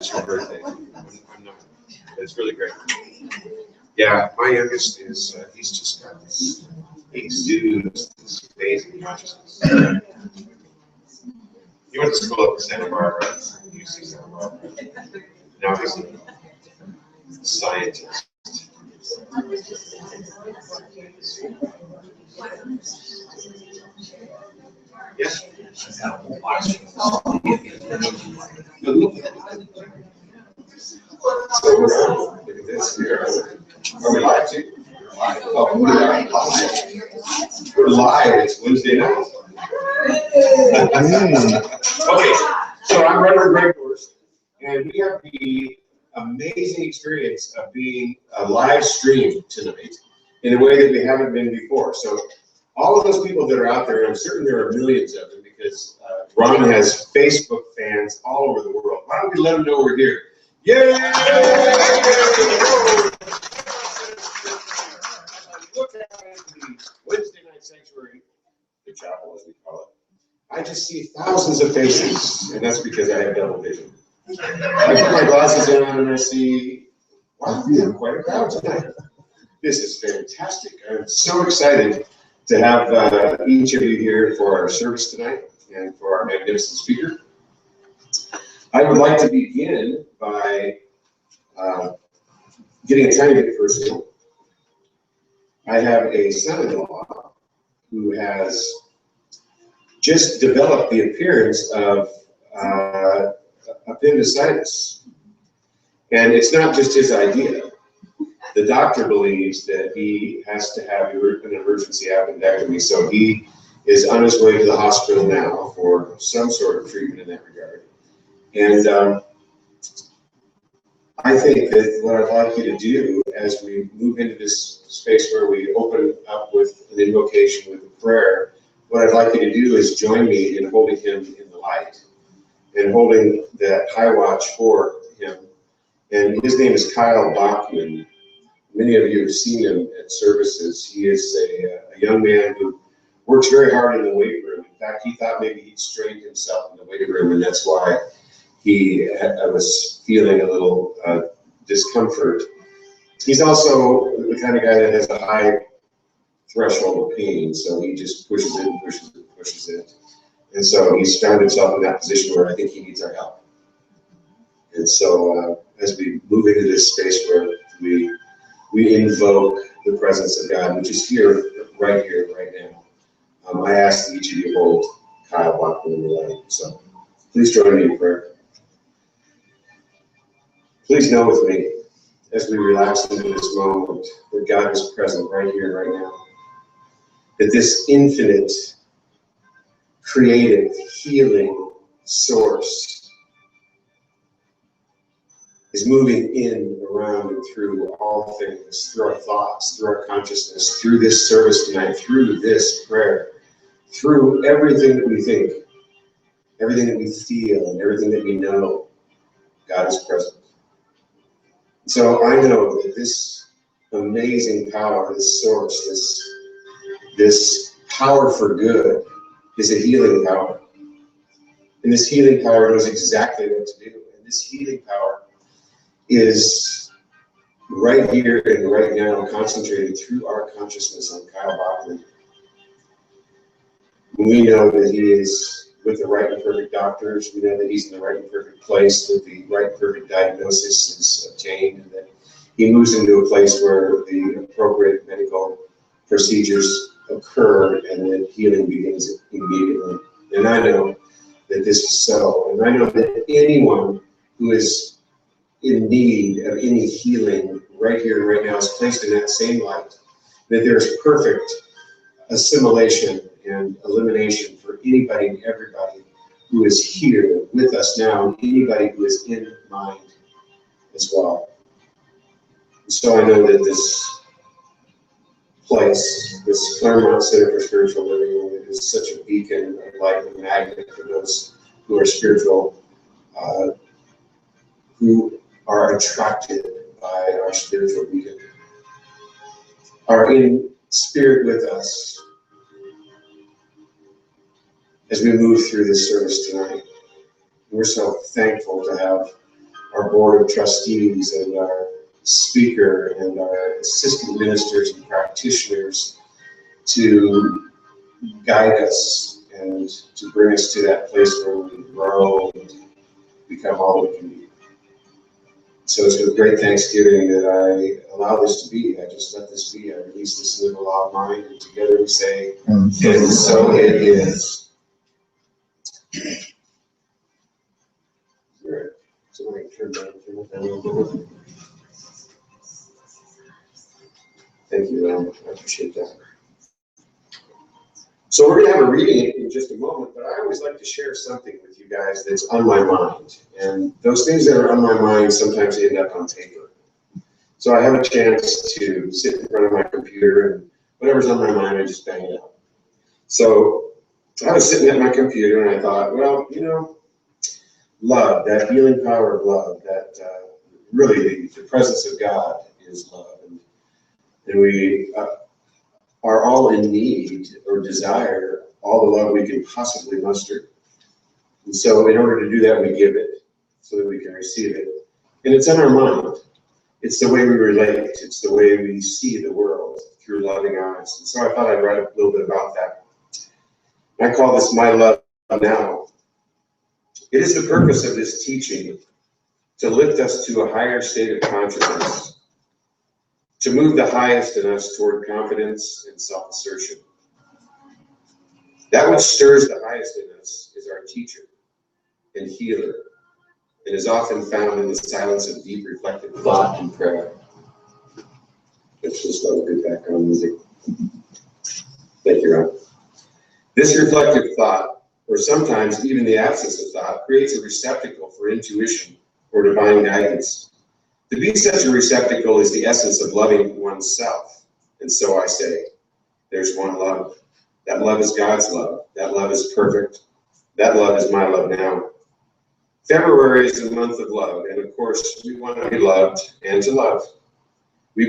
special birthday. I'm not. It's really great. Yeah, my youngest is, he's just got this, he exudes this amazing consciousness. He went to school up in Santa Barbara, UC Santa Barbara. Now he's a scientist. Yes. So look at this here. Are we live too? Oh, we're live. We're live. It's Wednesday night. Okay, so I'm Reverend Greg Dorst, and we have the amazing experience of being a live stream tonight in a way that we haven't been before. So all of those people that are out there, and I'm certain there are millions of them because Ron has Facebook fans all over the world. Why don't we let them know we're here? Yay! Look at the Wednesday night sanctuary, the chapel as we call it. I just see thousands of faces, and that's because I have double vision. I put my glasses on and I see, wow, we have quite a crowd tonight. This is fantastic. I'm so excited to have each of you here for our service tonight and for our magnificent speaker. I would like to begin by getting a tiny bit personal. I have a son-in-law who has just developed the appearance of appendicitis. And it's not just his idea. The doctor believes that he has to have an emergency appendectomy, so he is on his way to the hospital now for some sort of treatment in that regard. And I think that what I'd like you to do as we move into this space where we open up with an invocation with a prayer, what I'd like you to do is join me in holding him in the light and holding that high watch for him. And his name is Kyle Bachman. Many of you have seen him at services. He is a young man who works very hard in the weight room. In fact, he thought maybe he'd strained himself in the weight room, and that's why he was feeling a little discomfort. He's also the kind of guy that has a high threshold of pain, so he just pushes it and pushes it and pushes it. And so he's found himself in that position where I think he needs our help. And so as we move into this space where we invoke the presence of God, which is here, right now, I ask that each of you hold Kyle Bachman in the light. So please join me in prayer. Please know with me, as we relax into this moment, that God is present right here, right now. That this infinite, creative, healing source is moving in, around, and through all things, through our thoughts, through our consciousness, through this service tonight, through this prayer, through everything that we think, everything that we feel, and everything that we know. God is present. So I know that this amazing power, this source, this power for good is a healing power. And this healing power knows exactly what to do. And this healing power is right here and right now concentrated through our consciousness on Kyle Bachman. We know that he is with the right and perfect doctors. We know that he's in the right and perfect place, that the right and perfect diagnosis is obtained, and that he moves into a place where the appropriate medical procedures occur and that healing begins immediately. And I know that this is so. And I know that anyone who is in need of any healing right here and right now is placed in that same light, that there's perfect assimilation and elimination for anybody and everybody who is here with us now, and anybody who is in mind as well. So I know that this place, this Claremont Center for Spiritual Living, is such a beacon of light and magnet for those who are spiritual, who are attracted by our spiritual beacon, are in spirit with us as we move through this service tonight. We're so thankful to have our board of trustees and our speaker and our assistant ministers and practitioners to guide us and to bring us to that place where we grow and become all we can be. So it's with great thanksgiving that I allow this to be. I just let this be. I release this into the law of mind, and together we say, and so it is. Somebody turn that a little bit. Thank you, Ellen. I appreciate that. So we're going to have a reading in just a moment, but I always like to share something with you guys that's on my mind. And those things that are on my mind sometimes end up on paper. So I have a chance to sit in front of my computer and whatever's on my mind, I just bang it out. So I was sitting at my computer and I thought, well, you know, love, that healing power of love, that really the presence of God is love. And we are all in need or desire all the love we can possibly muster. And so in order to do that, we give it so that we can receive it. And it's in our mind. It's the way we relate. It's the way we see the world through loving eyes. And so I thought I'd write a little bit about that. I call this My Love Now. It is the purpose of this teaching to lift us to a higher state of consciousness, to move the highest in us toward confidence and self-assertion. That which stirs the highest in us is our teacher and healer, and is often found in the silence of deep reflective thought and prayer. Let's just let it get back on music. Thank you, Ron. This reflective thought, or sometimes even the absence of thought, creates a receptacle for intuition or divine guidance. To be such a receptacle is the essence of loving oneself. And so I say, there's one love. That love is God's love. That love is perfect. That love is my love now. February is the month of love, and of course, we want to be loved and to love. We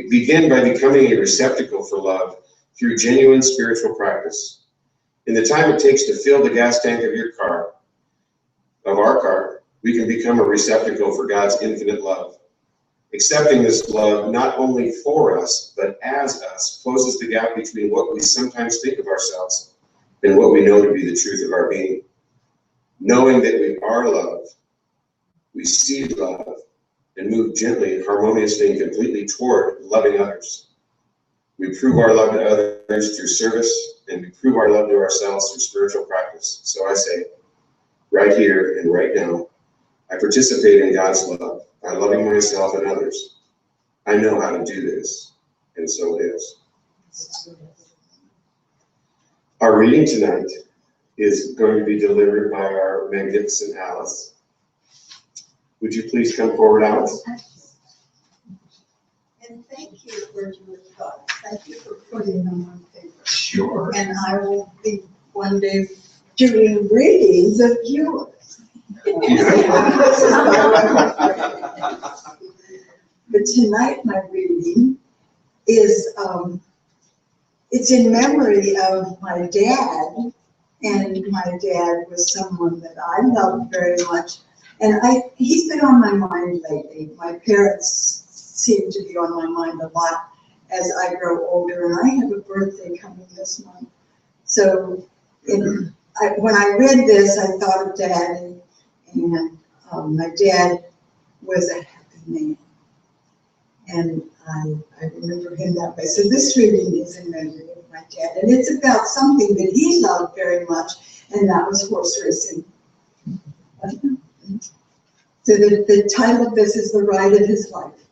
begin by becoming a receptacle for love through genuine spiritual practice. In the time it takes to fill the gas tank of your car, of our car, we can become a receptacle for God's infinite love. Accepting this love not only for us, but as us, closes the gap between what we sometimes think of ourselves and what we know to be the truth of our being. Knowing that we are love, we see love, and move gently, harmoniously, and completely toward loving others. We prove our love to others through service, and we prove our love to ourselves through spiritual practice. So I say, right here and right now, I participate in God's love by loving myself and others. I know how to do this, and so it is. Our reading tonight is going to be delivered by our magnificent Alice. Would you please come forward, Alice? And thank you for your thoughts. Thank you for putting them on paper. Sure. And I will be one day doing readings of yours. But tonight my reading is, it's in memory of my dad. And my dad was someone that I loved very much. And he's been on my mind lately. My parents seem to be on my mind a lot as I grow older. And I have a birthday coming this month. So when I read this, I thought of Dad. And my dad was a happy man. And I remember him that way. So this reading is in memory of my dad. And it's about something that he loved very much, and that was horse racing. So the title of this is The Ride of His Life.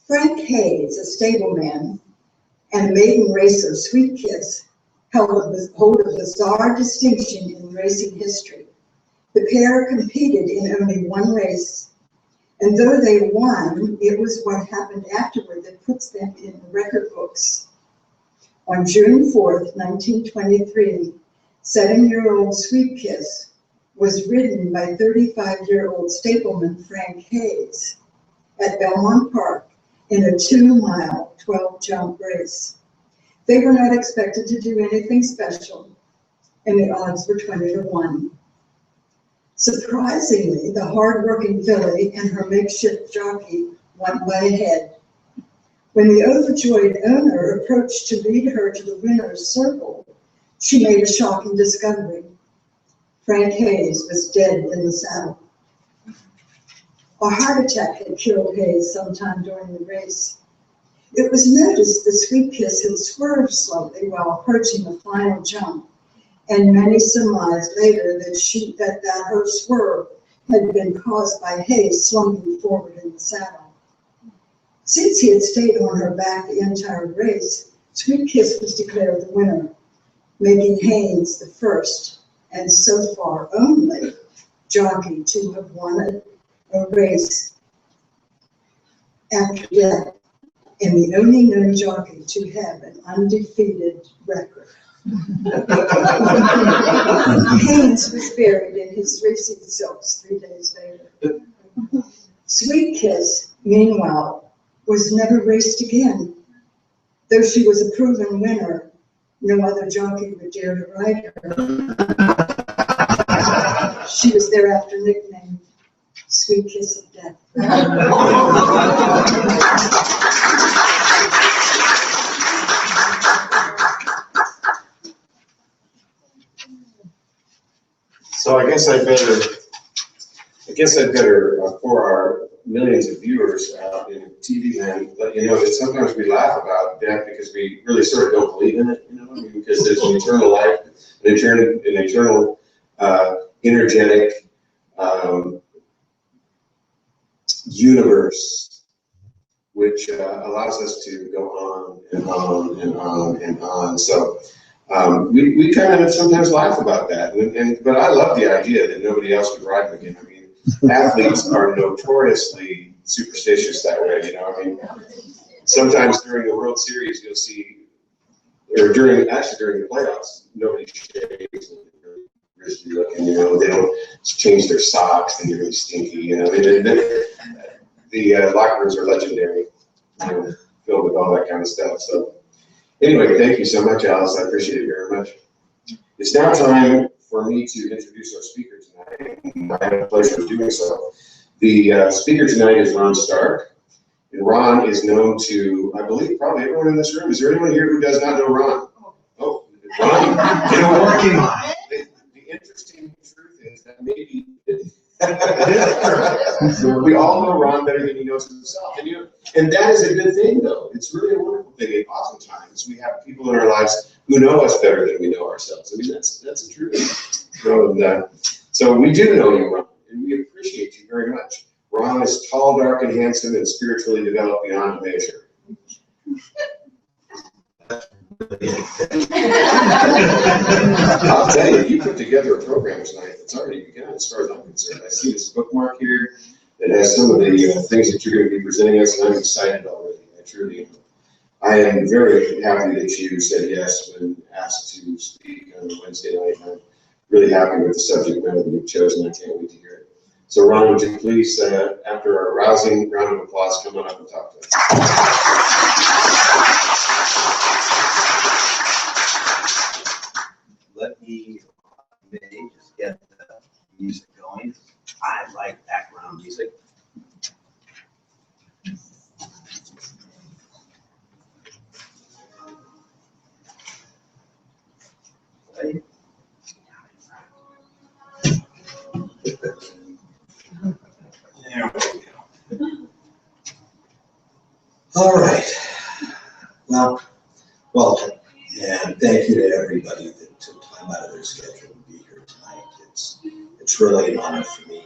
Frank Hayes, a stableman and maiden racer, Sweet Kiss, held a bizarre distinction in racing history. The pair competed in only one race, and though they won, it was what happened afterward that puts them in the record books. On June 4th, 1923, 7-year-old Sweet Kiss was ridden by 35-year-old stableman Frank Hayes at Belmont Park in a 2-mile, 12-jump race. They were not expected to do anything special, and the odds were 20-1. Surprisingly, the hard-working filly and her makeshift jockey went way ahead. When the overjoyed owner approached to lead her to the winner's circle, she made a shocking discovery. Frank Hayes was dead in the saddle. A heart attack had killed Hayes sometime during the race. It was noticed that Sweet Kiss had swerved slightly while approaching the final jump, and many surmised later that her swerve had been caused by Hayes slumping forward in the saddle. Since he had stayed on her back the entire race, Sweet Kiss was declared the winner, making Hayes the first, and so far only, jockey to have won a race after death, and the only known jockey to have an undefeated record. Hayes was buried in his racing silks 3 days later. Sweet Kiss, meanwhile, was never raced again. Though she was a proven winner, no other jockey would dare to ride her. She was thereafter nicknamed Sweet Kiss of Death. So I guess I'd better, for our millions of viewers out in TV land, let you know that sometimes we laugh about death because we really sort of don't believe in it, because there's an eternal life, an eternal energetic universe, which allows us to go on and on and on and on. So we kind of sometimes laugh about that, but I love the idea that nobody else would ride them again. I mean, athletes are notoriously superstitious that way, I mean, sometimes during the World Series, you'll see, or during the playoffs, nobody shaves and they're really risky looking, they don't change their socks, and they're really stinky, the locker rooms are legendary, filled with all that kind of stuff. So anyway, thank you so much, Alice. I appreciate it very much. It's now time for me to introduce our speaker tonight. I have the pleasure of doing so. The speaker tonight is Ron Stark. And Ron is known to, I believe, probably everyone in this room. Is there anyone here who does not know Ron? Oh, Ron. Working on it. The interesting truth is that maybe we all know Ron better than he knows himself. And that is a good thing, though. It's really a wonderful thing. And oftentimes we have people in our lives who know us better than we know ourselves. I mean, that's the truth. So we do know you, Ron, and we appreciate you very much. Ron is tall, dark, and handsome, and spiritually developed beyond measure. I'll tell you, you put together a program tonight that's already begun as far as I'm concerned. I see this bookmark here that has some of the things that you're going to be presenting us, and I'm excited already. I truly am. I am very happy that you said yes when asked to speak on Wednesday night. I'm really happy with the subject matter that you've chosen. I can't wait to hear it. So Ron, would you please, after our rousing round of applause, come on up and talk to us. Let me just get the music going. I like background music. Right. There we go. All right. Well, welcome, and thank you to everybody that took time out of their schedule to be here tonight. It's really an honor for me.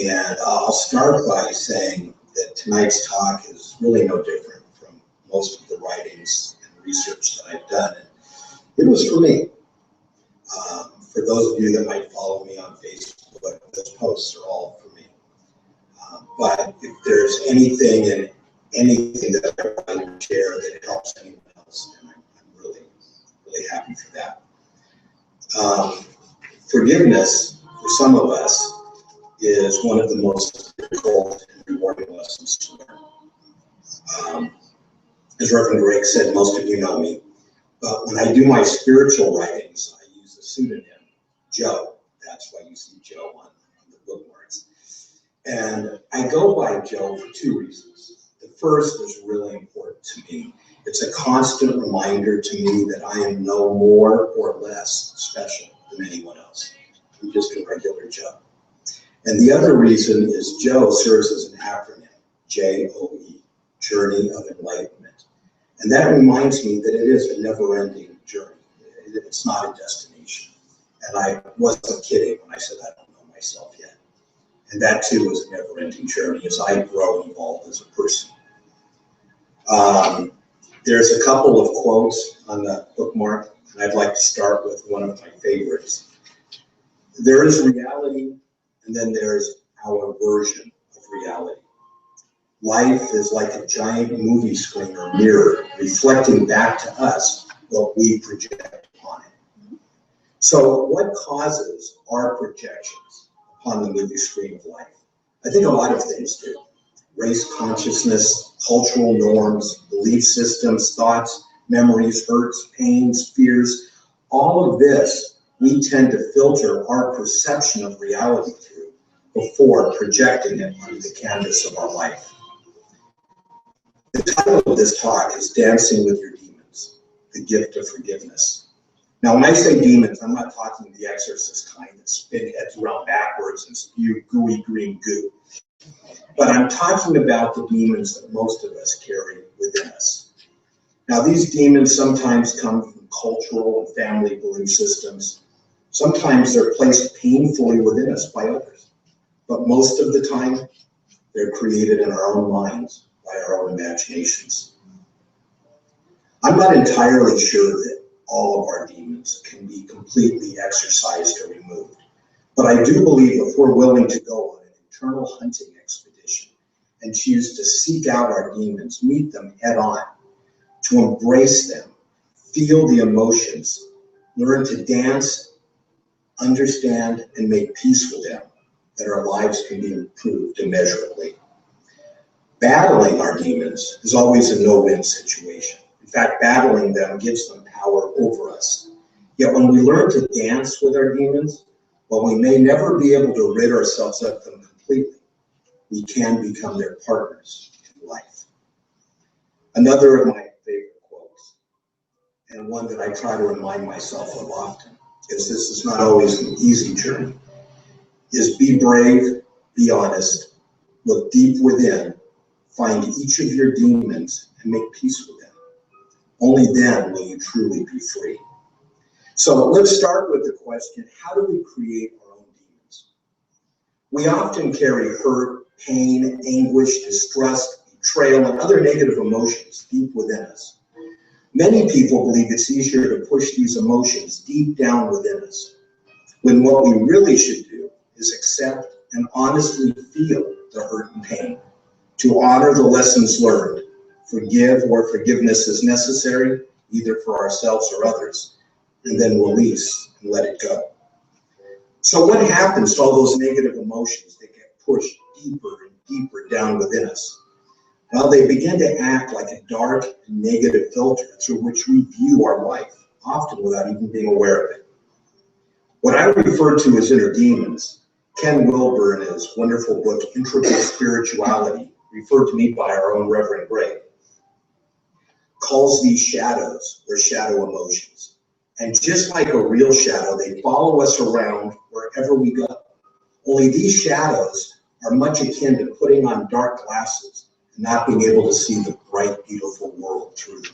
And I'll start by saying that tonight's talk is really no different from most of the writings and research that I've done. And it was for me. For those of you that might follow me on Facebook, those posts are all for me. But if there's anything that I want to share that helps anyone else, then I'm really, really happy for that. Forgiveness, for some of us, is one of the most difficult and rewarding lessons to learn. As Reverend Greg said, most of you know me, but when I do my spiritual writings, I use the pseudonym Joe. That's That's why you see Joe on the bookmarks. And I go by Joe for two reasons. The first is really important to me. It's a constant reminder to me that I am no more or less special than anyone else. I'm just a regular Joe. And the other reason is Joe serves as an acronym, J-O-E, Journey of Enlightenment. And that reminds me that it is a never-ending journey. It's not a destination. And I wasn't kidding when I said I don't know myself yet. And that too is a never-ending journey as I grow and evolve as a person. There's a couple of quotes on the bookmark, and I'd like to start with one of my favorites. There is reality, and then there's our version of reality. Life is like a giant movie screen or mirror reflecting back to us what we project upon it. So what causes our projections upon the movie screen of life? I think a lot of things do. Race consciousness, cultural norms, belief systems, thoughts, memories, hurts, pains, fears, all of this we tend to filter our perception of reality through before projecting it onto the canvas of our life. The title of this talk is Dancing with Your Demons, the Gift of Forgiveness. Now, when I say demons, I'm not talking the Exorcist kind that spin heads around backwards and spew gooey green goo. But I'm talking about the demons that most of us carry within us. Now, these demons sometimes come from cultural and family belief systems. Sometimes they're placed painfully within us by others. But most of the time, they're created in our own minds by our own imaginations. I'm not entirely sure that all of our demons can be completely exorcised or removed. But I do believe if we're willing to go on an internal hunting expedition and choose to seek out our demons, meet them head on, to embrace them, feel the emotions, learn to dance, understand, and make peace with them, that our lives can be improved immeasurably. Battling our demons is always a no-win situation. In fact, battling them gives them power over us. Yet when we learn to dance with our demons, while we may never be able to rid ourselves of them completely, we can become their partners in life. Another of my favorite quotes, and one that I try to remind myself of often, because this is not always an easy journey, is be brave, be honest, look deep within, find each of your demons and make peace with them. Only then will you truly be free. So let's start with the question, how do we create our own demons? We often carry hurt, pain, anguish, distrust, betrayal, and other negative emotions deep within us. Many people believe it's easier to push these emotions deep down within us, when what we really should do is accept and honestly feel the hurt and pain, to honor the lessons learned, forgive where forgiveness is necessary, either for ourselves or others, and then release and let it go. So what happens to all those negative emotions that get pushed deeper and deeper down within us? Well, they begin to act like a dark, negative filter through which we view our life, often without even being aware of it. What I refer to as inner demons, Ken Wilber in his wonderful book, Integral Spirituality, referred to me by our own Reverend Gray, calls these shadows or shadow emotions. And just like a real shadow, they follow us around wherever we go. Only these shadows are much akin to putting on dark glasses and not being able to see the bright, beautiful world through them.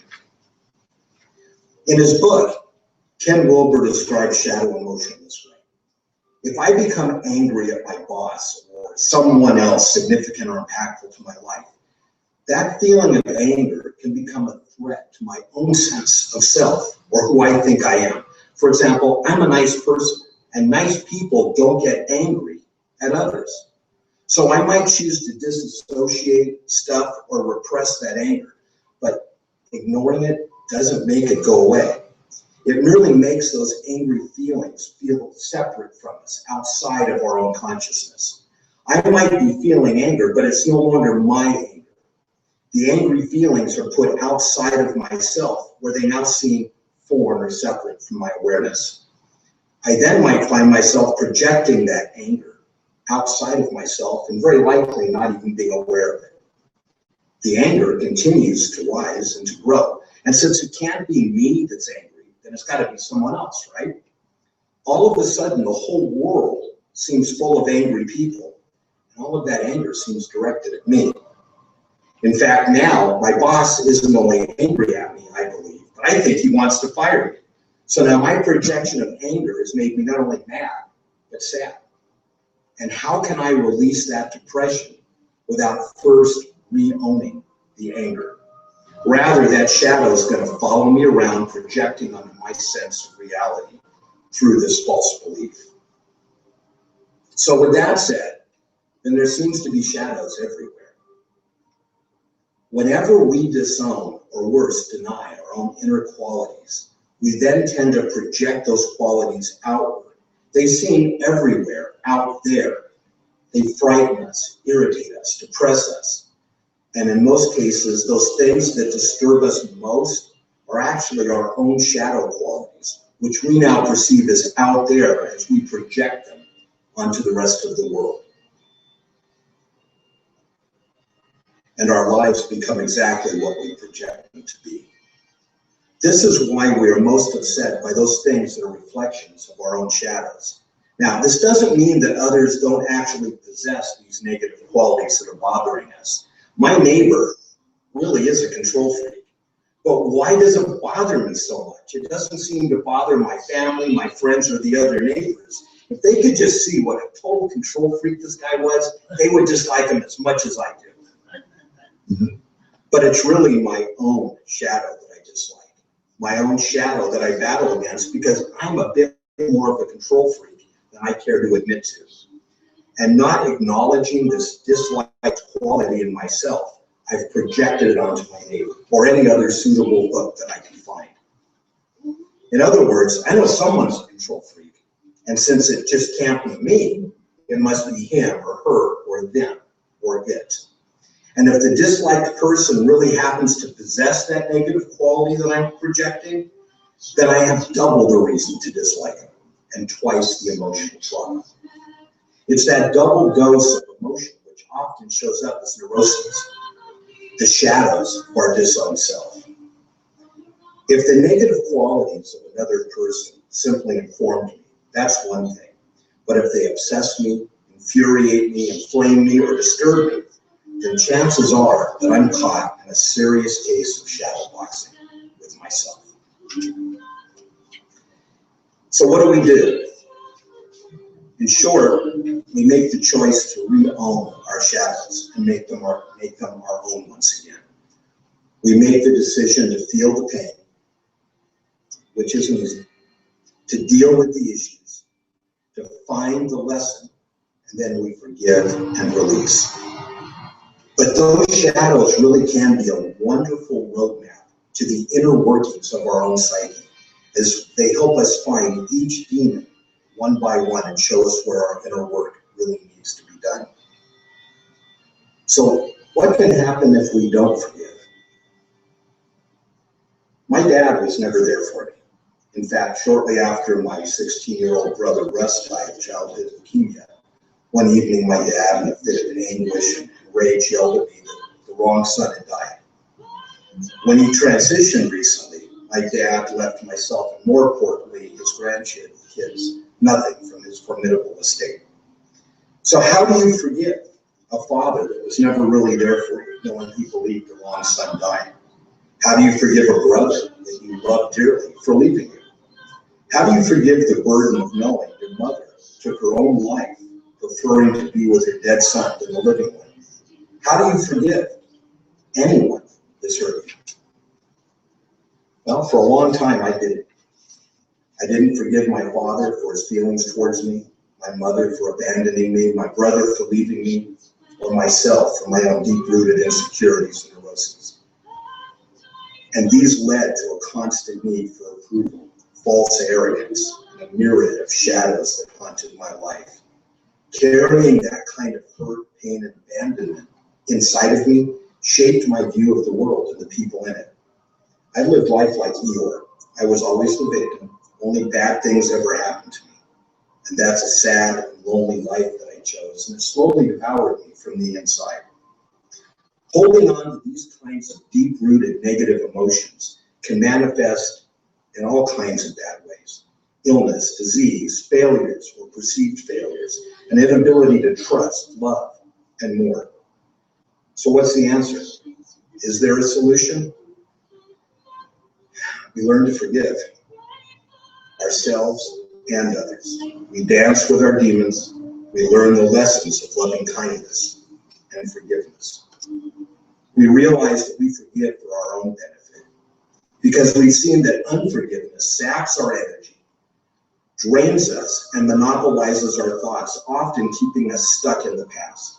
In his book, Ken Wilber describes shadow emotion this way. If I become angry at my boss or someone else significant or impactful to my life, that feeling of anger can become a threat to my own sense of self or who I think I am. For example, I'm a nice person, and nice people don't get angry at others. So I might choose to disassociate, stuff, or repress that anger, but ignoring it doesn't make it go away. It merely makes those angry feelings feel separate from us, outside of our own consciousness. I might be feeling anger, but it's no longer my anger. The angry feelings are put outside of myself, where they now seem foreign or separate from my awareness. I then might find myself projecting that anger outside of myself and very likely not even being aware of it. The anger continues to rise and to grow. And since it can't be me that's angry, then it's got to be someone else, right? All of a sudden, the whole world seems full of angry people. And all of that anger seems directed at me. In fact, now my boss isn't only angry at me, I believe, but I think he wants to fire me. So now my projection of anger has made me not only mad, but sad. And how can I release that depression without first re-owning the anger? Rather, that shadow is going to follow me around, projecting onto my sense of reality through this false belief. So with that said, then there seems to be shadows everywhere. Whenever we disown, or worse, deny our own inner qualities, we then tend to project those qualities outward. They seem everywhere, out there. They frighten us, irritate us, depress us. And in most cases, those things that disturb us most are actually our own shadow qualities, which we now perceive as out there as we project them onto the rest of the world. And our lives become exactly what we project them to be. This is why we are most upset by those things that are reflections of our own shadows. Now, this doesn't mean that others don't actually possess these negative qualities that are bothering us. My neighbor really is a control freak. But why does it bother me so much? It doesn't seem to bother my family, my friends, or the other neighbors. If they could just see what a total control freak this guy was, they would dislike him as much as I do. But it's really my own shadow that I dislike. My own shadow that I battle against because I'm a bit more of a control freak than I care to admit to. And not acknowledging this disliked quality in myself, I've projected it onto my neighbor or any other suitable hook that I can find. In other words, I know someone's a control freak, and since it just can't be me, it must be him or her or them or it. And if the disliked person really happens to possess that negative quality that I'm projecting, then I have double the reason to dislike them and twice the emotional trauma. It's that double dose of emotion which often shows up as neuroses, the shadows of our disowned self. If the negative qualities of another person simply informed me, that's one thing. But if they obsess me, infuriate me, inflame me, or disturb me, then chances are that I'm caught in a serious case of shadow boxing with myself. So what do? In short, we make the choice to re-own our shadows and make them our own once again. We make the decision to feel the pain, which isn't easy, to deal with the issues, to find the lesson, and then we forgive and release. But those shadows really can be a wonderful roadmap to the inner workings of our own psyche, as they help us find each demon one by one and show us where our inner work really needs to be done. So what can happen if we don't forgive? My dad was never there for me. In fact, shortly after my 16-year-old brother Russ died of childhood leukemia, one evening my dad, in a fit of anguish and rage, yelled at me that the wrong son had died. When he transitioned recently, my dad left myself, and more importantly, his grandkids, nothing from his formidable estate. So how do you forgive a father that was never really there for you, knowing he believed the wrong son died? How do you forgive a brother that you love dearly for leaving you? How do you forgive the burden of knowing your mother took her own life, preferring to be with her dead son than the living one? How do you forgive anyone that's hurt you? Well, for a long time I didn't. I didn't forgive my father for his feelings towards me, my mother for abandoning me, my brother for leaving me, or myself for my own deep-rooted insecurities and neuroses. And these led to a constant need for approval, false arrogance, and a myriad of shadows that haunted my life. Carrying that kind of hurt, pain, and abandonment inside of me shaped my view of the world and the people in it. I lived life like Eeyore. I was always the victim. Only bad things ever happened to me. And that's a sad and lonely life that I chose, and it slowly devoured me from the inside. Holding on to these kinds of deep-rooted negative emotions can manifest in all kinds of bad ways. Illness, disease, failures or perceived failures, an inability to trust, love, and more. So what's the answer? Is there a solution? We learn to forgive ourselves and others. We dance with our demons. We learn the lessons of loving kindness and forgiveness. We realize that we forgive for our own benefit because we've seen that unforgiveness saps our energy, drains us, and monopolizes our thoughts, often keeping us stuck in the past.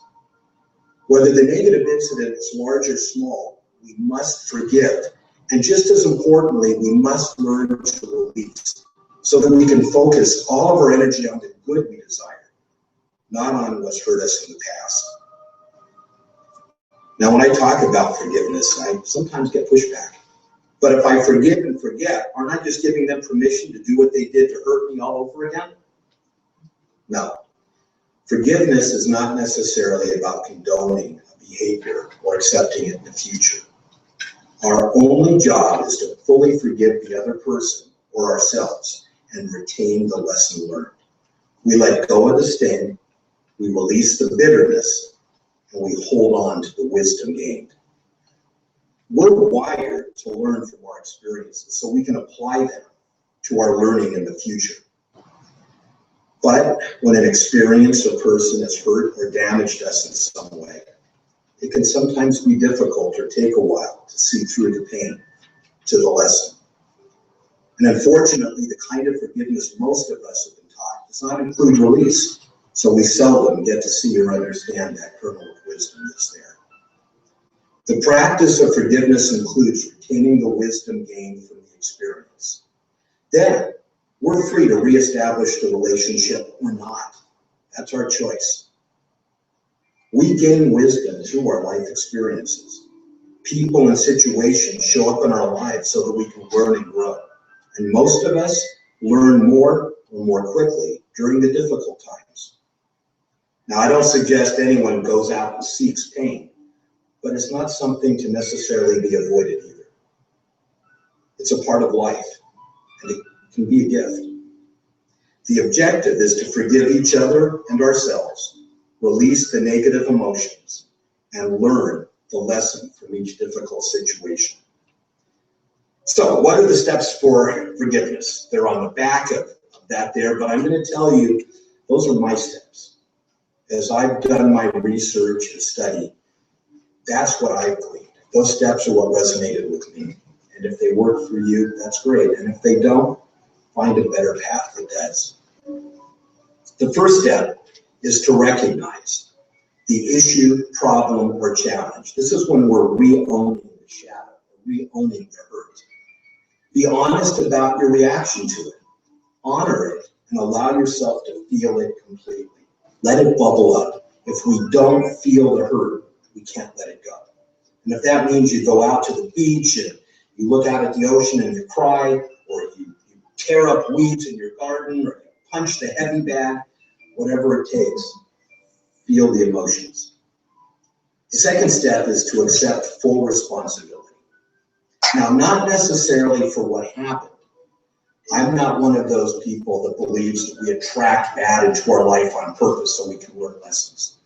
Whether the negative incident is large or small, we must forgive. And just as importantly, we must learn to release so that we can focus all of our energy on the good we desire, not on what's hurt us in the past. Now, when I talk about forgiveness, I sometimes get pushback. But if I forgive and forget, aren't I just giving them permission to do what they did to hurt me all over again? No. Forgiveness is not necessarily about condoning a behavior or accepting it in the future. Our only job is to fully forgive the other person or ourselves and retain the lesson learned. We let go of the sting, we release the bitterness, and we hold on to the wisdom gained. We're wired to learn from our experiences so we can apply them to our learning in the future. But when an experience or person has hurt or damaged us in some way, it can sometimes be difficult or take a while to see through the pain to the lesson. And unfortunately, the kind of forgiveness most of us have been taught does not include release, so we seldom get to see or understand that kernel of wisdom that's there. The practice of forgiveness includes retaining the wisdom gained from the experience. Then, we're free to reestablish the relationship or not. That's our choice. We gain wisdom through our life experiences. People and situations show up in our lives so that we can learn and grow. And most of us learn more or more quickly during the difficult times. Now, I don't suggest anyone goes out and seeks pain, but it's not something to necessarily be avoided either. It's a part of life, and it can be a gift. The objective is to forgive each other and ourselves, release the negative emotions, and learn the lesson from each difficult situation. So what are the steps for forgiveness? They're on the back of that there, but I'm going to tell you, those are my steps. As I've done my research and study, that's what I've gleaned. Those steps are what resonated with me. And if they work for you, that's great. And if they don't, find a better path that does. The first step is to recognize the issue, problem, or challenge. This is when we're re-owning the shadow, re-owning the hurt. Be honest about your reaction to it. Honor it and allow yourself to feel it completely. Let it bubble up. If we don't feel the hurt, we can't let it go. And if that means you go out to the beach and you look out at the ocean and you cry, or you tear up weeds in your garden, or you punch the heavy bag, whatever it takes, feel the emotions. The second step is to accept full responsibility. Now, not necessarily for what happened. I'm not one of those people that believes that we attract bad into our life on purpose so we can learn lessons.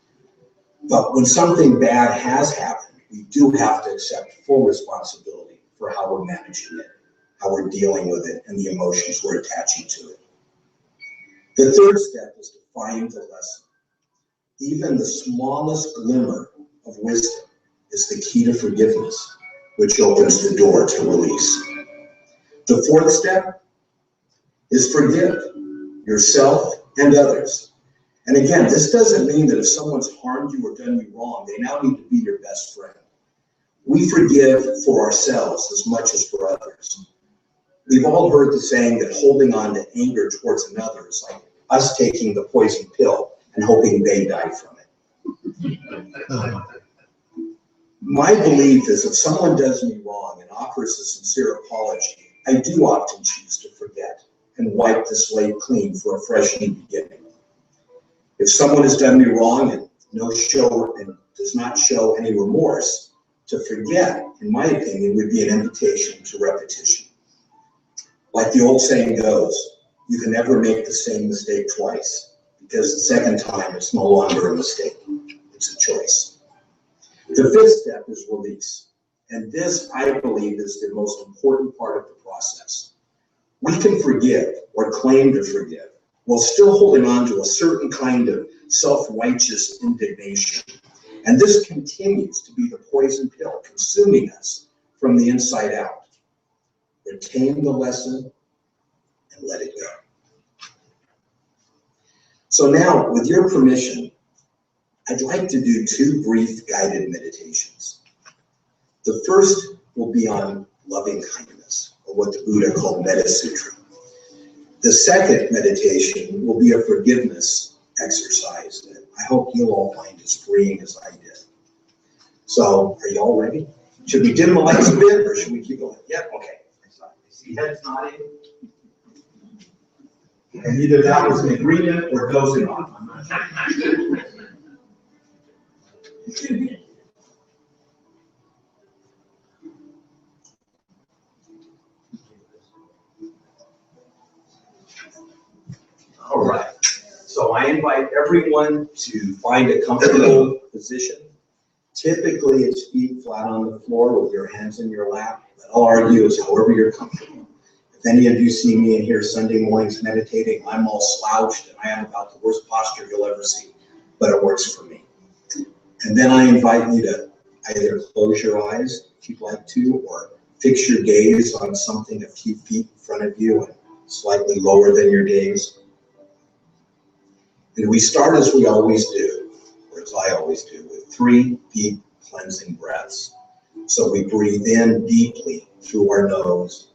But when something bad has happened, we do have to accept full responsibility for how we're managing it, how we're dealing with it, and the emotions we're attaching to it. The third step is to find the lesson. Even the smallest glimmer of wisdom is the key to forgiveness, which opens the door to release. The fourth step is forgive yourself and others. And again, this doesn't mean that if someone's harmed you or done you wrong, they now need to be your best friend. We forgive for ourselves as much as for others. We've all heard the saying that holding on to anger towards another is like us taking the poison pill and hoping they die from it. My belief is if someone does me wrong and offers a sincere apology, I do often choose to forget. and wipe the slate clean for a fresh new beginning. If someone has done me wrong and does not show any remorse, to forget, in my opinion, would be an invitation to repetition. Like the old saying goes, you can never make the same mistake twice, because the second time it's no longer a mistake, it's a choice. The fifth step is release, and this, I believe, is the most important part of the process. We can forgive or claim to forgive while still holding on to a certain kind of self-righteous indignation. And this continues to be the poison pill consuming us from the inside out. Retain the lesson and let it go. So now, with your permission, I'd like to do 2 brief guided meditations. The first will be on loving kindness, or what the Buddha called Metta Sutra. The second meditation will be a forgiveness exercise that I hope you'll all find as freeing as I did. So, are you all ready? Should we dim the lights a bit, or should we keep going? Yep, okay. I see heads nodding. And either that was an agreement or dozing off. I'm not sure. All right. So I invite everyone to find a comfortable position. Typically, it's feet flat on the floor with your hands in your lap, but I'll argue it's however you're comfortable. If any of you see me in here Sunday mornings meditating, I'm all slouched and I am about the worst posture you'll ever see, but it works for me. And then I invite you to either close your eyes if you'd like to, or fix your gaze on something a few feet in front of you and slightly lower than your gaze. And we start as we always do, or as I always do, with 3 deep cleansing breaths. So we breathe in deeply through our nose,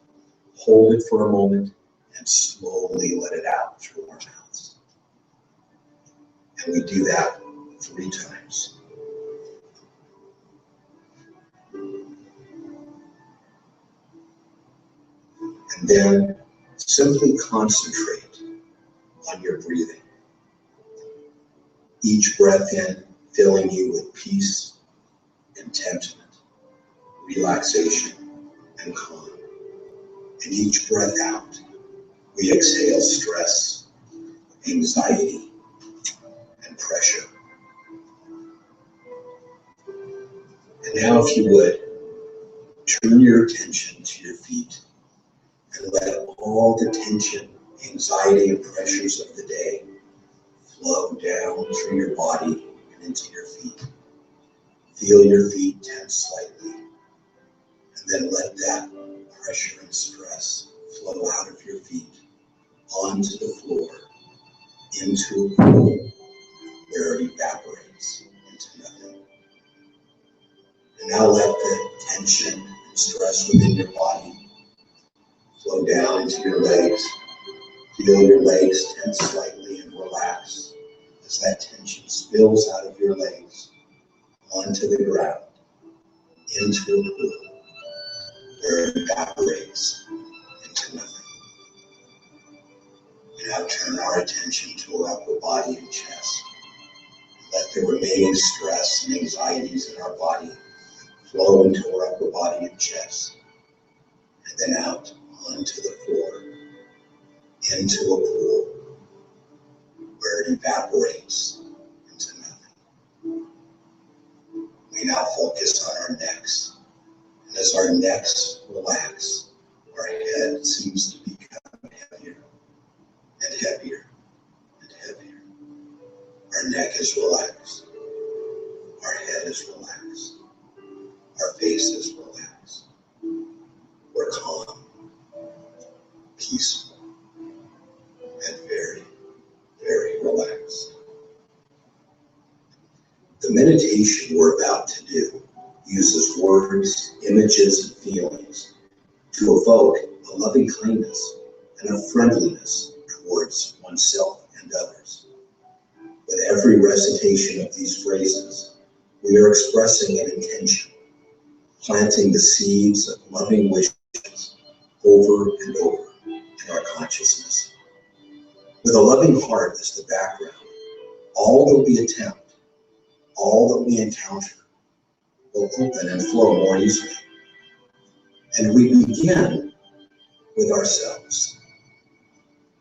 hold it for a moment, and slowly let it out through our mouths. And we do that 3 times. And then simply concentrate on your breathing. Each breath in filling you with peace, contentment, relaxation, and calm. And each breath out, we exhale stress, anxiety, and pressure. And now, if you would, turn your attention to your feet and let all the tension, anxiety, and pressures of the day flow down through your body and into your feet. Feel your feet tense slightly, and then let that pressure and stress flow out of your feet onto the floor, into a pool where it evaporates into nothing. And now let the tension and stress within your body flow down into your legs. Feel your legs tense slightly and relax as that tension spills out of your legs onto the ground, into a pool where it evaporates into nothing. We now turn our attention to our upper body and chest. Let the remaining stress and anxieties in our body flow into our upper body and chest, and then out onto the floor, into a pool where it evaporates into nothing. We now focus on our necks. And as our necks relax, our head seems to become heavier and heavier and heavier. Our neck is relaxed. Our head is relaxed. Our face is relaxed. We're calm, peaceful, and very, very relaxed. The meditation we're about to do uses words, images, and feelings to evoke a loving kindness and a friendliness towards oneself and others. With every recitation of these phrases, we are expressing an intention, planting the seeds of loving wishes over and over in our consciousness. With a loving heart as the background, all that we attempt, all that we encounter will open and flow more easily. And we begin with ourselves.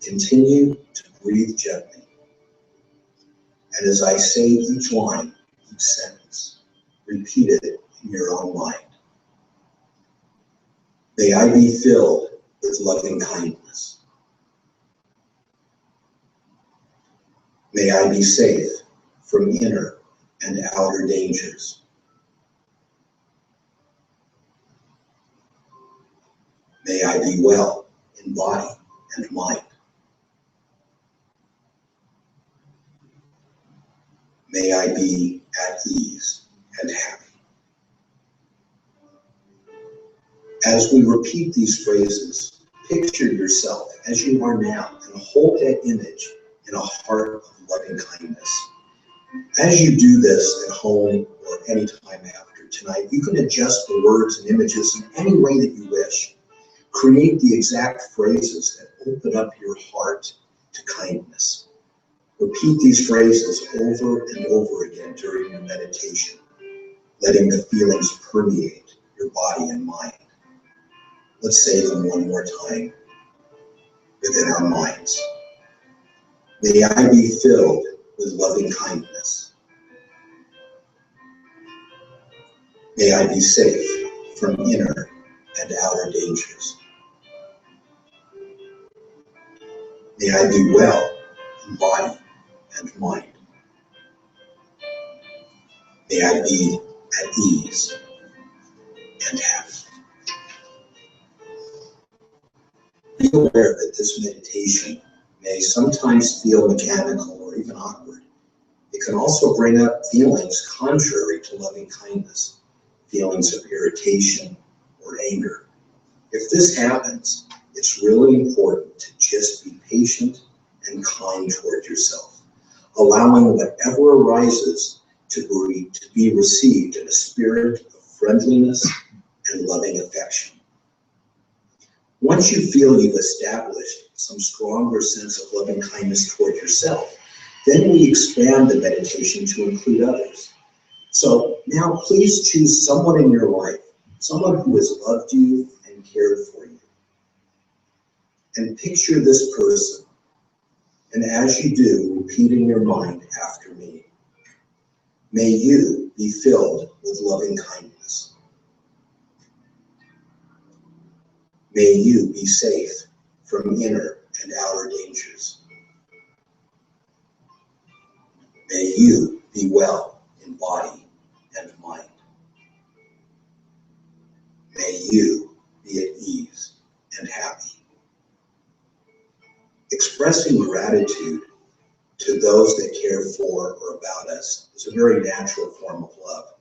Continue to breathe gently. And as I say each line, each sentence, repeat it in your own mind. May I be filled with loving kindness. May I be safe from inner and outer dangers. May I be well in body and mind. May I be at ease and happy. As we repeat these phrases, picture yourself as you are now and hold that image in a heart of loving kindness. As you do this at home or any time after tonight, you can adjust the words and images in any way that you wish. Create the exact phrases that open up your heart to kindness. Repeat these phrases over and over again during your meditation, letting the feelings permeate your body and mind. Let's say them one more time within our minds. May I be filled with loving kindness. May I be safe from inner and outer dangers. May I be well in body and mind. May I be at ease and happy. Be aware that this meditation may sometimes feel mechanical or even awkward. It can also bring up feelings contrary to loving kindness, feelings of irritation or anger. If this happens, it's really important to just be patient and kind toward yourself, allowing whatever arises to be received in a spirit of friendliness and loving affection. Once you feel you've established some stronger sense of loving kindness toward yourself, then we expand the meditation to include others. So now please choose someone in your life, someone who has loved you and cared for you. And picture this person. And as you do, repeat in your mind after me. May you be filled with loving kindness. May you be safe from inner and outer dangers. May you be well in body and mind. May you be at ease and happy. Expressing gratitude to those that care for or about us is a very natural form of love.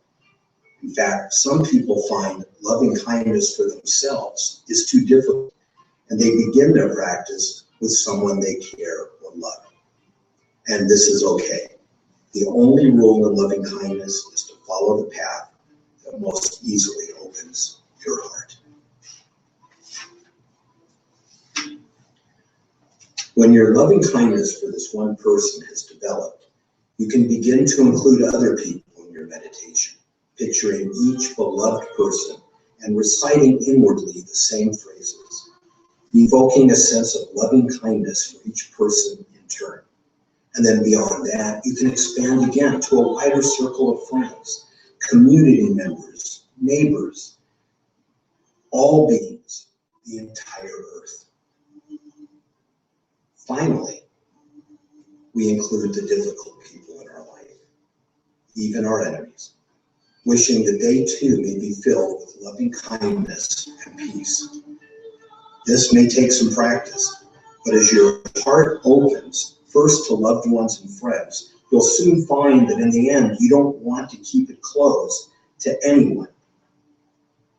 In fact, some people find loving kindness for themselves is too difficult, and they begin their practice with someone they care or love. And this is okay. The only rule in loving kindness is to follow the path that most easily opens your heart. When your loving kindness for this one person has developed, you can begin to include other people in your meditation, picturing each beloved person and reciting inwardly the same phrases, evoking a sense of loving kindness for each person in turn. And then beyond that, you can expand again to a wider circle of friends, community members, neighbors, all beings, the entire earth. Finally, we include the difficult people in our life, even our enemies, wishing that they too may be filled with loving kindness and peace. This may take some practice, but as your heart opens, first to loved ones and friends, you'll soon find that in the end, you don't want to keep it closed to anyone.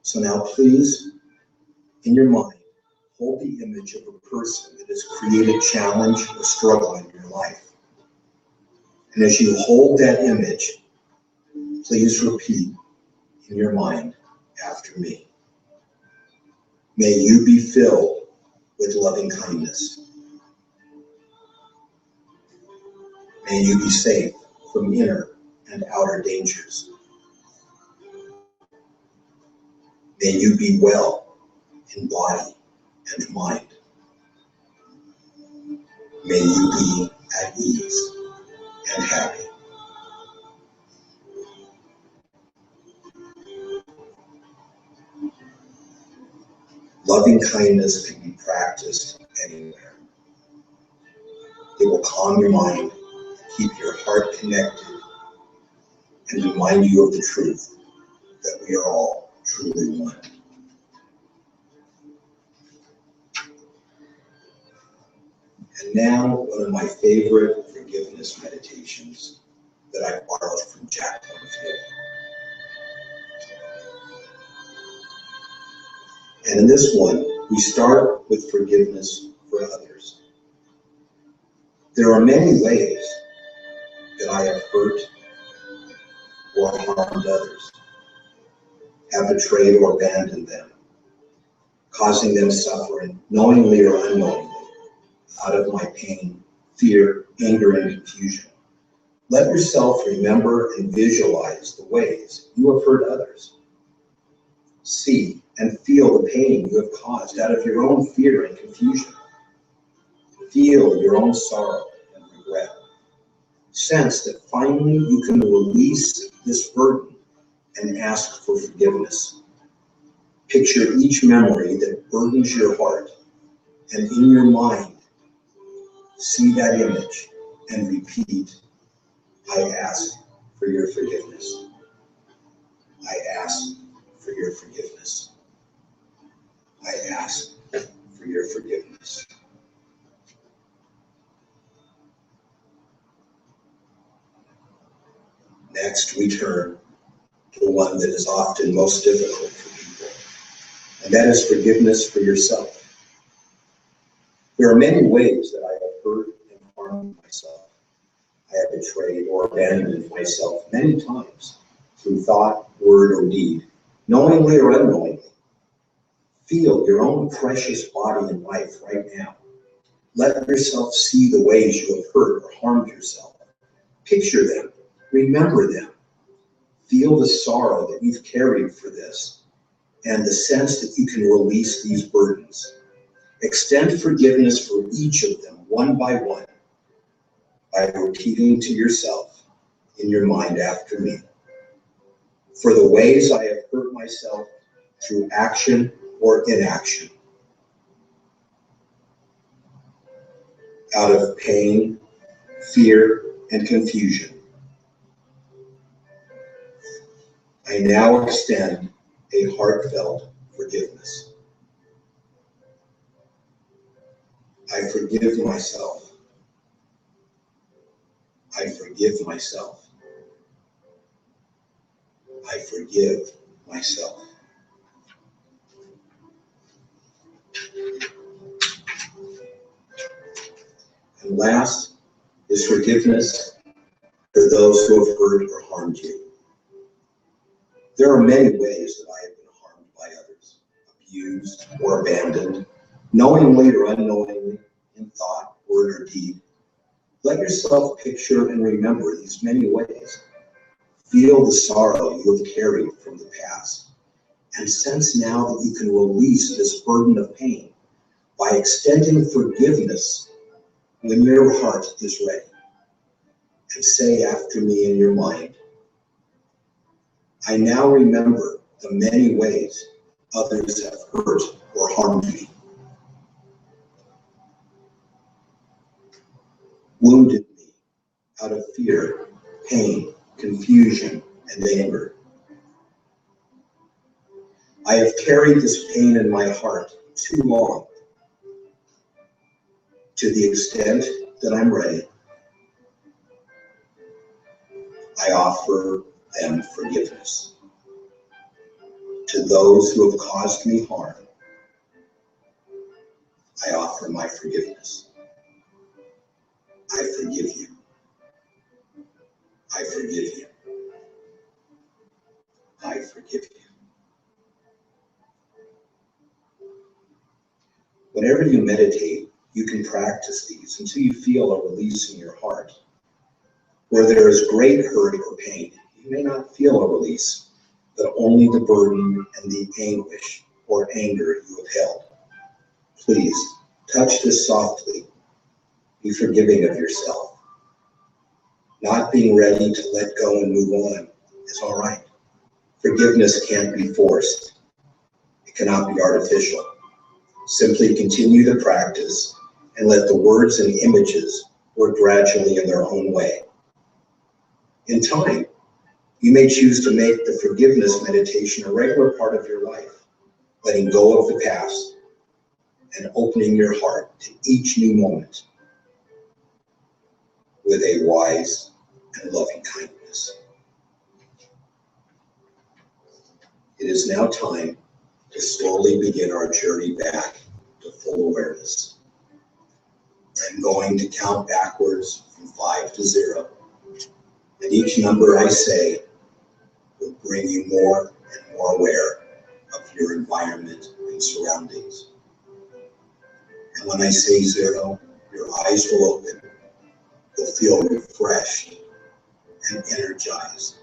So now please, in your mind, hold the image of a person that has created challenge or struggle in your life. And as you hold that image, please repeat in your mind after me. May you be filled with loving kindness. May you be safe from inner and outer dangers. May you be well in body and mind. May you be at ease and happy. Loving kindness can be practiced anywhere. It will calm your mind, keep your heart connected, and remind you of the truth that we are all truly one. And now, one of my favorite forgiveness meditations that I borrowed from Jack Kornfield. And in this one, we start with forgiveness for others. There are many ways that I have hurt or harmed others, have betrayed or abandoned them, causing them suffering, knowingly or unknowingly, out of my pain, fear, anger, and confusion. Let yourself remember and visualize the ways you have hurt others. See and feel the pain you have caused out of your own fear and confusion. Feel your own sorrow and regret. Sense that finally you can release this burden and ask for forgiveness. Picture each memory that burdens your heart, and in your mind, see that image and repeat, I ask for your forgiveness. I ask for your forgiveness. I ask for your forgiveness. Next, we turn to the one that is often most difficult for people, and that is forgiveness for yourself. There are many ways that I have hurt and harmed myself. I have betrayed or abandoned myself many times through thought, word, or deed, knowingly or unknowingly. Feel your own precious body and life right now. Let yourself see the ways you have hurt or harmed yourself. Picture them, remember them. Feel the sorrow that you've carried for this and the sense that you can release these burdens. Extend forgiveness for each of them, one by one, by repeating to yourself in your mind after me. For the ways I have hurt myself through action or inaction, out of pain, fear, and confusion, I now extend a heartfelt forgiveness. I forgive myself. I forgive myself. I forgive myself. And last is forgiveness for those who have hurt or harmed you. There are many ways that I have been harmed by others, abused or abandoned, knowingly or unknowingly, in thought, word, or deed. Let yourself picture and remember these many ways. Feel the sorrow you have carried from the past, and sense now that you can release this burden of pain by extending forgiveness when your heart is ready. And say after me in your mind, I now remember the many ways others have hurt or harmed me, wounded me out of fear, pain, confusion, and anger. I have carried this pain in my heart too long. To the extent that I'm ready, I offer them forgiveness. To those who have caused me harm, I offer my forgiveness. I forgive you. I forgive you. I forgive you. Whenever you meditate, you can practice these until you feel a release in your heart Where there is great hurt or pain, you may not feel a release, but only the burden and the anguish or anger you have held. Please touch this softly. Be forgiving of yourself. Not being ready to let go and move on is all right. Forgiveness can't be forced. It cannot be artificial. Simply continue the practice and let the words and images work gradually in their own way. In time, you may choose to make the forgiveness meditation a regular part of your life, letting go of the past and opening your heart to each new moment with a wise and loving kindness. It is now time to slowly begin our journey back to full awareness. I'm going to count backwards from 5 to 0, and each number I say will bring you more and more aware of your environment and surroundings. And when I say 0, your eyes will open. You'll feel refreshed and energized,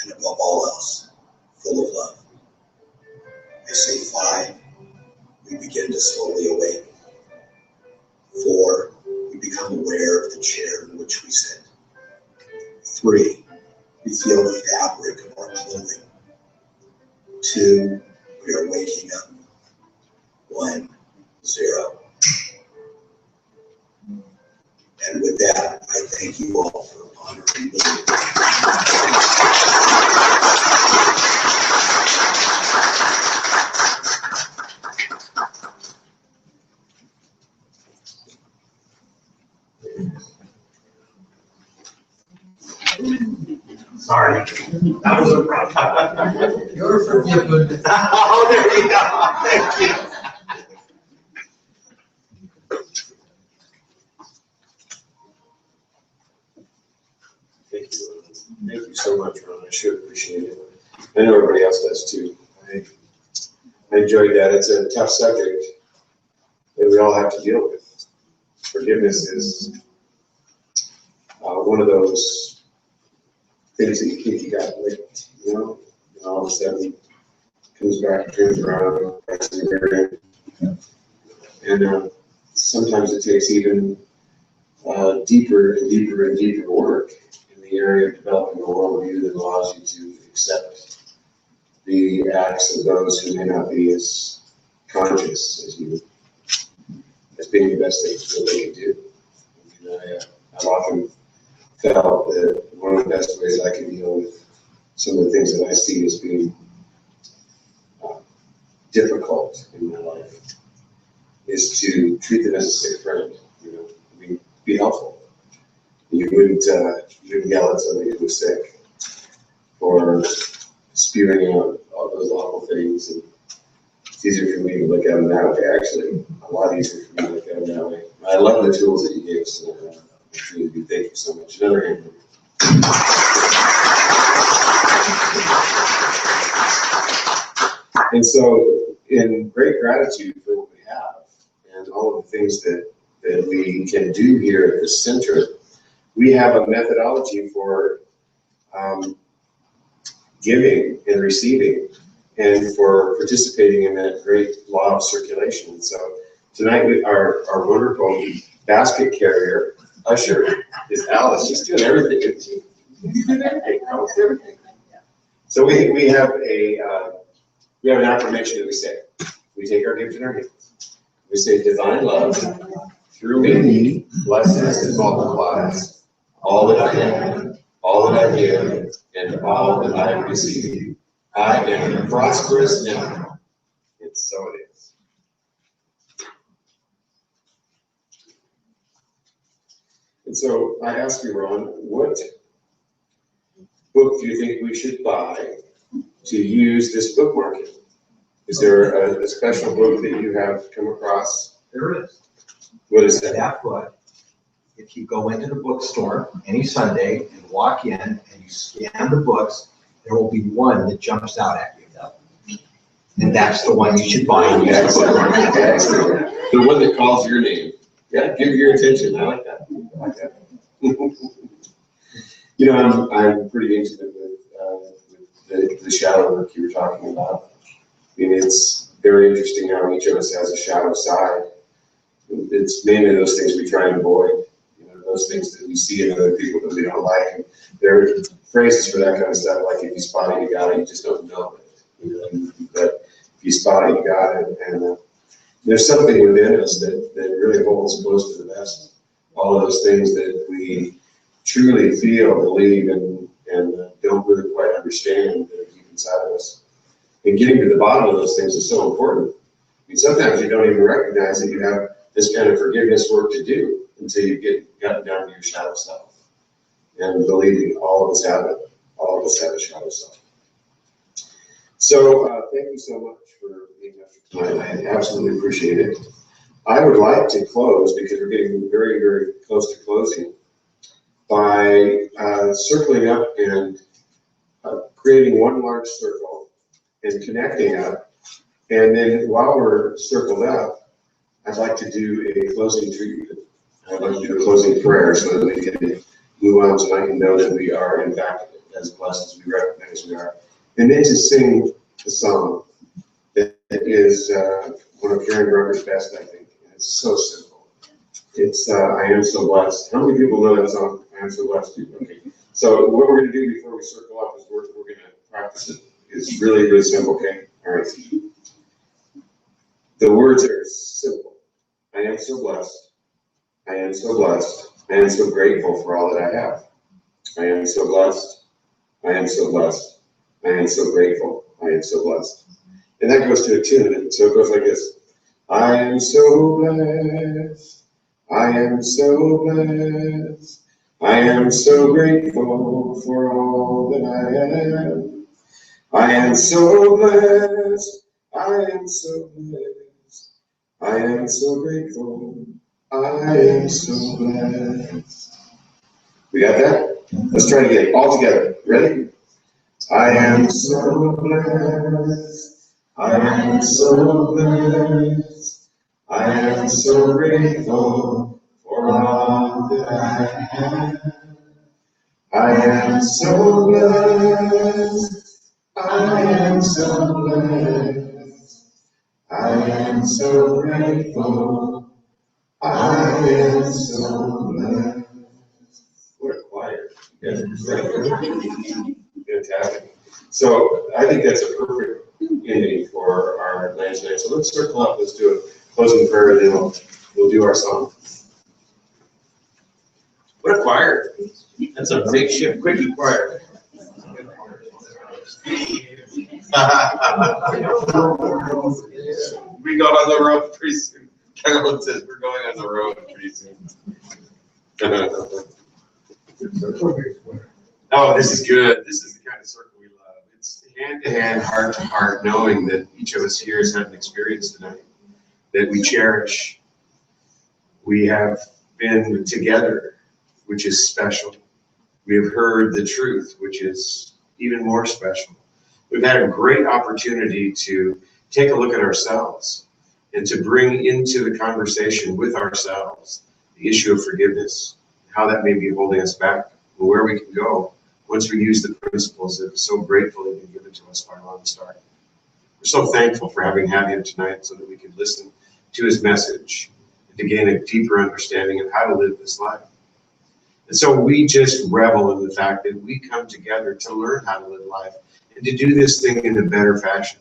and above all else, full of love. I say 5, we begin to slowly awaken. 4, we become aware of the chair in which we sit. 3, we feel the fabric of our clothing. 2, we are waking up. 1, 0. And with that, I thank you all for honoring me. Sorry, that was a problem. You're forgiven. Oh, there you go, thank you. Thank you so much, Ron. I sure appreciate it. I know everybody else does too. I enjoyed that. It's a tough subject that we all have to deal with. Forgiveness is one of those things that you think you got licked, and all of a sudden it comes back and turns around. And sometimes it takes even deeper and deeper and deeper work in the area of developing a worldview that allows you to accept the acts of those who may not be as conscious as you, as being the best things that they can do. I've often felt that one of the best ways I can deal with some of the things that I see as being difficult in my life is to treat them as a sick friend. Be helpful. You wouldn't yell at somebody who was sick or spewing out all those awful things. And it's easier for me to look at them that way. Actually, a lot easier for me to look at them that way. I love the tools that you gave us. I truly do. Thank you so much. Another hand. And so, in great gratitude for what we have and all of the things that we can do here at the center, we have a methodology for giving and receiving and for participating in that great law of circulation. So tonight our wonderful basket carrier, usher, is Alice. She's doing everything, isn't she? She's doing everything. Almost everything. So we have an affirmation that we say. We take our gift in our hands. We say, divine love through me blesses and multiplies all that I am, all that I give, and all that I receive. I am prosperous now, and so it is. And so I ask you, Ron, what book do you think we should buy to use this bookmarking? Is there a special book that you have come across? There is. What is that? That book, if you go into the bookstore any Sunday and walk in and you scan the books, there will be one that jumps out at you. And that's the one you should buy. Excellent. Excellent. The one that calls your name. Yeah, give your attention. I like that. I like that. You know, I'm pretty intimate with the shadow work you were talking about. I mean, it's very interesting how each of us has a shadow side. It's mainly those things we try and avoid, you know, those things that we see in other people that we don't like. And there are phrases for that kind of stuff, like if you spot it, you got it, you just don't know it. You know, but if you spot it, you got it. And there's something within us that really holds close to the vest. All of those things that we truly feel, believe, and don't really quite understand that are deep inside of us. And getting to the bottom of those things is so important. I mean, sometimes you don't even recognize that you have this kind of forgiveness work to do until you get gotten down to your shadow self. And believe me, all of us have it. All of us have a shadow self. So thank you so much for being here tonight. I absolutely appreciate it. I would like to close, because we're getting very, very close to closing, by circling up and creating one large circle and connecting up. And then while we're circled up, I'd like to do a closing treatment. I'd like to do a closing prayer so that we can move on tonight and know that we are, in fact, as blessed as we recognize we are. And then to sing the song that is one of Karen Gruber's best, I think. And it's so simple. It's I Am So Blessed. How many people know that song? I Am So Blessed. Okay. So what we're going to do before we circle up is we're going to practice it. It's really, really simple, okay? All right. The words are simple. I am so blessed. I am so blessed. I am so grateful for all that I have. I am so blessed. I am so blessed. I am so grateful. I am so blessed. And that goes to a tune, and so it goes like this. I am so blessed. I am so blessed. I am so grateful for all that I have. I am so blessed. I am so blessed. I am so grateful. I am so blessed. We got that? Let's try it again, all together. Ready? I am so blessed. I am so blessed. I am so grateful for all that I have. I am so blessed. I am so blessed. I am so grateful. I am so blessed. What a choir. Fantastic. So I think that's a perfect ending for our night tonight. So let's circle up. Let's do a closing prayer, and then we'll do our song. What a choir. That's a big ship quickie choir. We got on the road pretty soon. Carolyn says we're going on the road pretty soon. Oh, this is good. This is the kind of circle we love. It's hand to hand, heart to heart, knowing that each of us here has had an experience tonight that we cherish. We have been together, which is special. We have heard the truth, which is even more special. We've had a great opportunity to take a look at ourselves and to bring into the conversation with ourselves the issue of forgiveness, how that may be holding us back, and where we can go once we use the principles that are so gratefully been given to us by Ron Stark. We're so thankful for having had him tonight so that we could listen to his message and to gain a deeper understanding of how to live this life. And so we just revel in the fact that we come together to learn how to live life and to do this thing in a better fashion.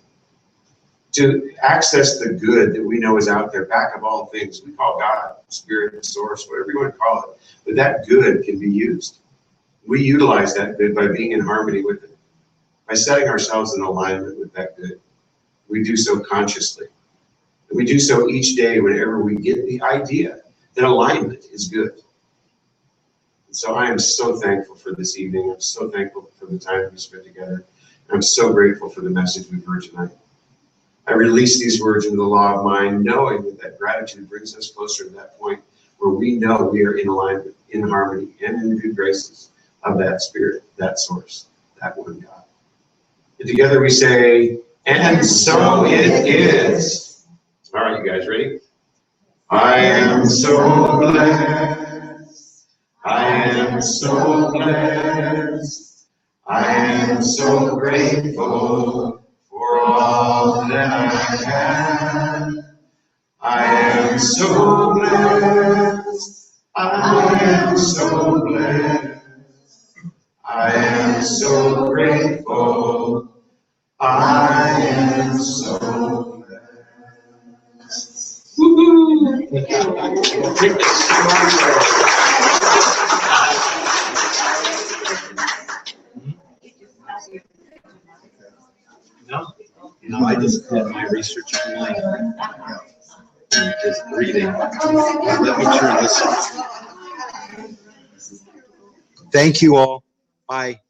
To access the good that we know is out there, back of all things. We call God, Spirit, Source, whatever you want to call it. But that good can be used. We utilize that good by being in harmony with it, by setting ourselves in alignment with that good. We do so consciously. And we do so each day whenever we get the idea that alignment is good. So I am so thankful for this evening. I'm so thankful for the time we spent together. I'm so grateful for the message we've heard tonight. I release these words into the law of mind, knowing that gratitude brings us closer to that point where we know we are in alignment, in harmony, and in the good graces of that Spirit, that Source, that one God. And together we say, and so it is. All right, you guys ready? I am so blessed. I am so blessed. I am so grateful for all that I have. I am so blessed. I am so blessed. I am so grateful. I am so blessed. No, I just did my research online and just reading. Let me turn this off. Thank you all. Bye.